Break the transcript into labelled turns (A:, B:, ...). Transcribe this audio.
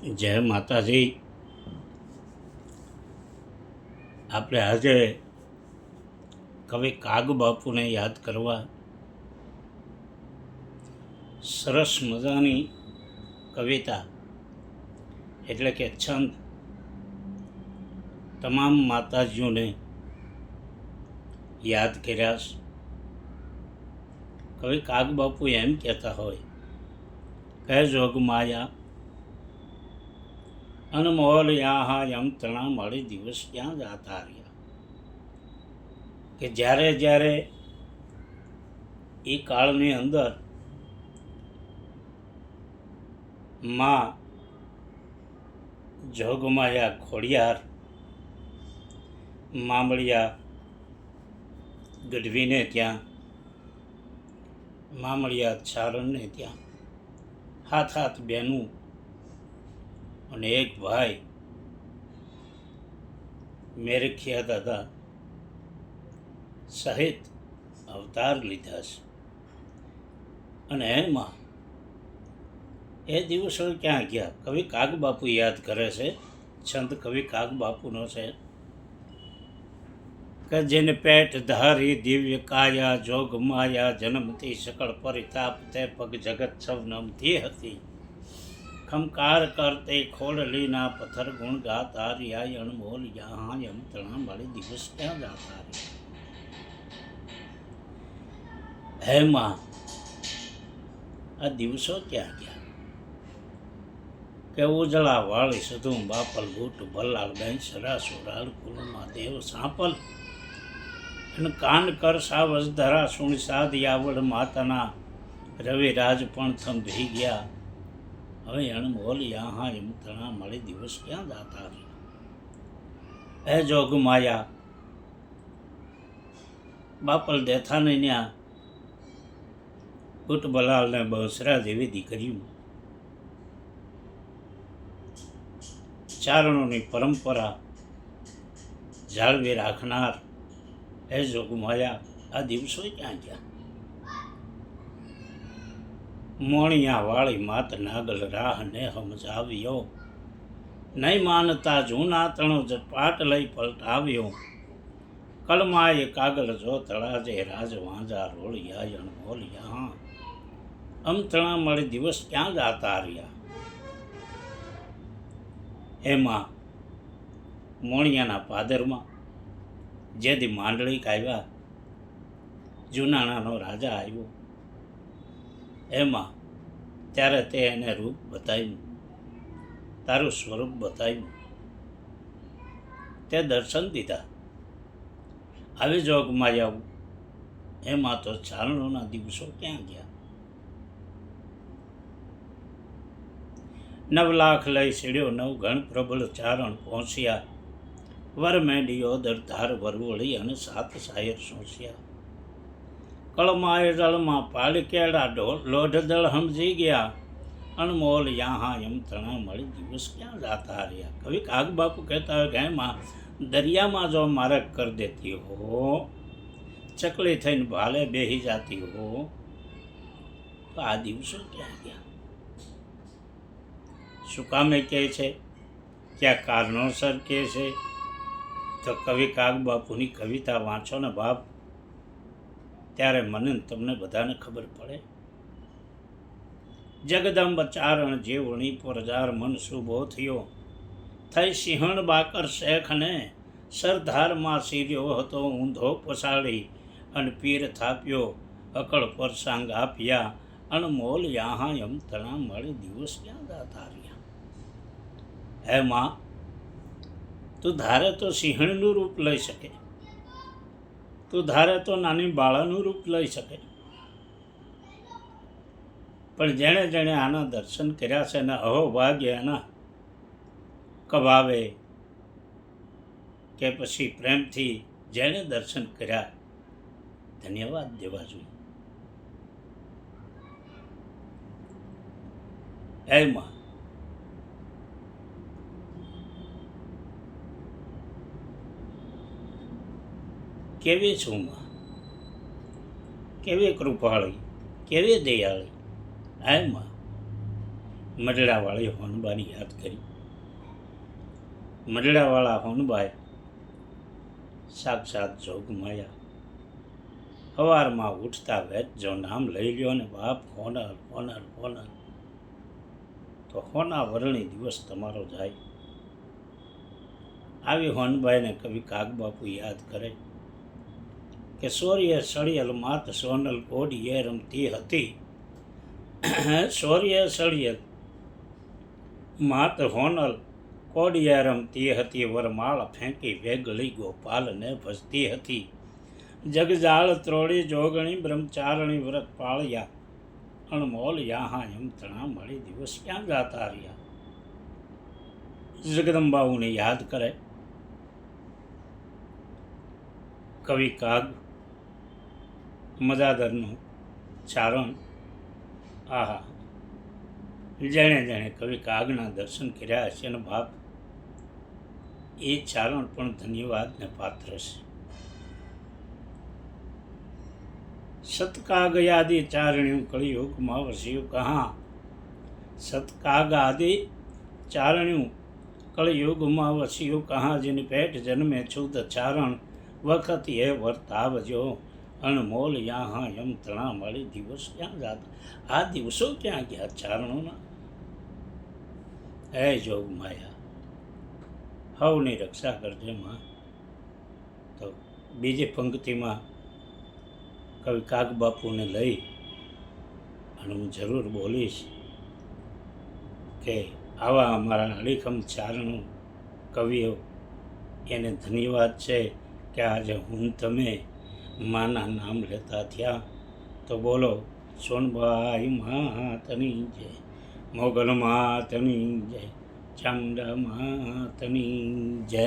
A: જય માતાજી. આપણે આજે કવિ કાગબાપુને યાદ કરવા સરસ મજાની કવિતા એટલે કે છંદ તમામ માતાજીઓને યાદ કર્યા છે. કવિ કાગબાપુ એમ કહેતા હોય કહે જોગ માયા અનમોલ યા એમ તણા મળી દિવસ ક્યાં જાતા રહ્યા. કે જ્યારે જ્યારે એ કાળની અંદર માં જોગમાયા ખોડિયાર મામળિયા ગઢવીને ત્યાં મામળિયા ચારણને ત્યાં હાથ હાથ બેનું અને એક ભાઈ મેરખિયા દાદા સહિત અવતાર લીધા છે. અને એમાં એ દિવસો ક્યાં ગયા? કવિ કાગબાપુ યાદ કરે છે. છંદ કવિ કાગબાપુનો છે કે જેને પેટ ધારી દિવ્ય કાયા જોગ માયા જન્મથી સકળ પરિતાપ તે પગ જગત સૌ નમતી હતી. ખમકાર કરતે ખોડલીના પથ્થર ગુણ ગાતા રહ્યા અણમોલ યહાં એમ તણા મળી દિવસ ક્યાં જાતા રહ્યા. હે માં, આ દિવસો ક્યાં ગયા? કે ઉજળા વાળી સધું બાપલ બૂટ ભલ્લાળ બેન સરાસો રાળ કુલમાં દેવ સાંપલ અને કાન કર સાવજ ધરા સુણ સાદ યાવડ માતાના રવિરાજ પણ થંભી ગયા. હવે અણમોલ યહાં એમ તણા મળી દિવસ ક્યાં જાતા રહ્યા. હે જોગ માયા બાપલ દેથાને ત્યાં બુટબલાલને બસરા જેવી દીકરીઓ ચારણોની પરંપરા જાળવી રાખનાર હે જોગમાયા આ દિવસો ક્યાં ગયા? મોણિયા વાળી માત નાગલ રાહ ને સમજાવ્યો નહીં માનતા જૂના તણો જ પાટ લઈ પલટાવ્યો. કલમાએ કાગળ જો તળાજે રાજ વાંજા રોળિયા અણમોલિયા અમતણા મળી દિવસ ક્યાં જાતા રહ્યા. એમાં મોણિયાના પાદરમાં જેથી માંડળીક આવ્યા જુનાણાનો રાજા આવ્યો એમાં ત્યારે તે એને રૂપ બતાવ્યું, તારું સ્વરૂપ બતાવ્યું, તે દર્શન દીધા. આવી જોગમાં આવું એમાં તો ચારણોના દિવસો ક્યાં ગયા? 9 લાખ લઈ સીડ્યો 9 ગણ પ્રબળ ચારણ પહોંચ્યા. વર મેંડીઓ દરધાર વરવળી અને 7 શાયર સોંસ્યા. કળમાએ જળમાં પાડ કેળા લોઢ દળ સમજી ગયા. અણમોલ યહાં એમ તણા મળી દિવસ ક્યાં જાતા રહ્યા. કવિ કાગબાપુ કહેતા હોય કે એમાં દરિયામાં જો મારક કરી દેતી હો, ચકલી થઈને ભાલે બેહી જાતી હો, તો આ દિવસો ક્યાં ગયા? શું કામે કહે છે? ક્યાં કારણોસર કહે છે? તો કવિ કાગબાપુની કવિતા વાંચો ને બાપ, ત્યારે મને તમને બધાને ખબર પડે. જગદંબ ચારણ જેવણી પરજાર મન શુભો થયો. થઈ સિંહણ બાકર શેખને સરદારમાં સીર્યો હતો ઊંધો પસાડી અને પીર થાપ્યો અકળ પરસાંગ આપ્યા. અણમોલ યહાં એમ તણા મળી દિવસ ક્યાં જાતા રહ્યા. હે માં, તું ધારે તો સિંહણનું રૂપ લઈ શકે, તું ધારે તો નાની બાળાનું રૂપ લઈ શકે, પણ જેણે જેણે આના દર્શન કર્યા છે ને અહોભાગ્ય એના કબાવે કે પછી પ્રેમથી જેણે દર્શન કર્યા ધન્યવાદ દેવા જોઈએ. એમાં કેવી છું માં, કેવી કૃપાળી, કેવી દયાળી. એમાં મરડાવાળી હોનબાની યાદ કરી. મરડાવાળા હોનબાએ સાક્ષાત જોગમાયા. સવારમાં ઉઠતા વેચ જો નામ લઈ લ્યો ને બાપ હોનર હોનર હોનર, તો હોના વરણી દિવસ તમારો જાય. આવી હોનબાઈને કવિ કાગબાપુ યાદ કરે કે સૂર્ય સળિયલ માત સોનલ કોડીએ રમતી હતી. સૂર્ય સળિયલ માત હોનલ કોડીએ રમતી હતી. વરમાળ ફેંકી વેગળી ગોપાલને ભજતી હતી. જગજાળ ત્રોડી જોગણી બ્રહ્મચારણી વ્રત પાળ્યા. અણમોલ યાહા યમતણા મળી દિવસ ક્યાં જાતા રહ્યા. જગદંબાઓને યાદ કરે કવિ કાગ મજાદરનું ચારણ. આહા, જેણે જેણે કવિ કાગના દર્શન કર્યા હશે ને બાપ, એ ચારણ પણ ધન્યવાદને પાત્ર છે. સતકાગ આદિ ચારણ્યું કળિયુગમાં વસ્યું કહાં. સતકાગ આદિ ચારણ્યું કળિયુગમાં વસ્યું કહાં. જેની પેટ જન્મે છુદ ચારણ વખત એ વર્તાવજો. અણમોલ યાહા યમતણા મળી દિવસ ક્યાં જાતા. આ દિવસો ક્યાં ગયા ચારણોના. હે જોગ માયા, હવની રક્ષા કરજે માં. તો બીજી પંક્તિમાં કવિ કાગબાપુને લઈ અને હું જરૂર બોલીશ કે આવા અમારા અડીખમ ચારણો કવિઓ, એને ધન્યવાદ છે કે આજે હું તમે માના નામ લેતા થયા. તો બોલો સોનબાઈ માતની જય, મોગલ માતની જય, ચામુંડા માતની જય.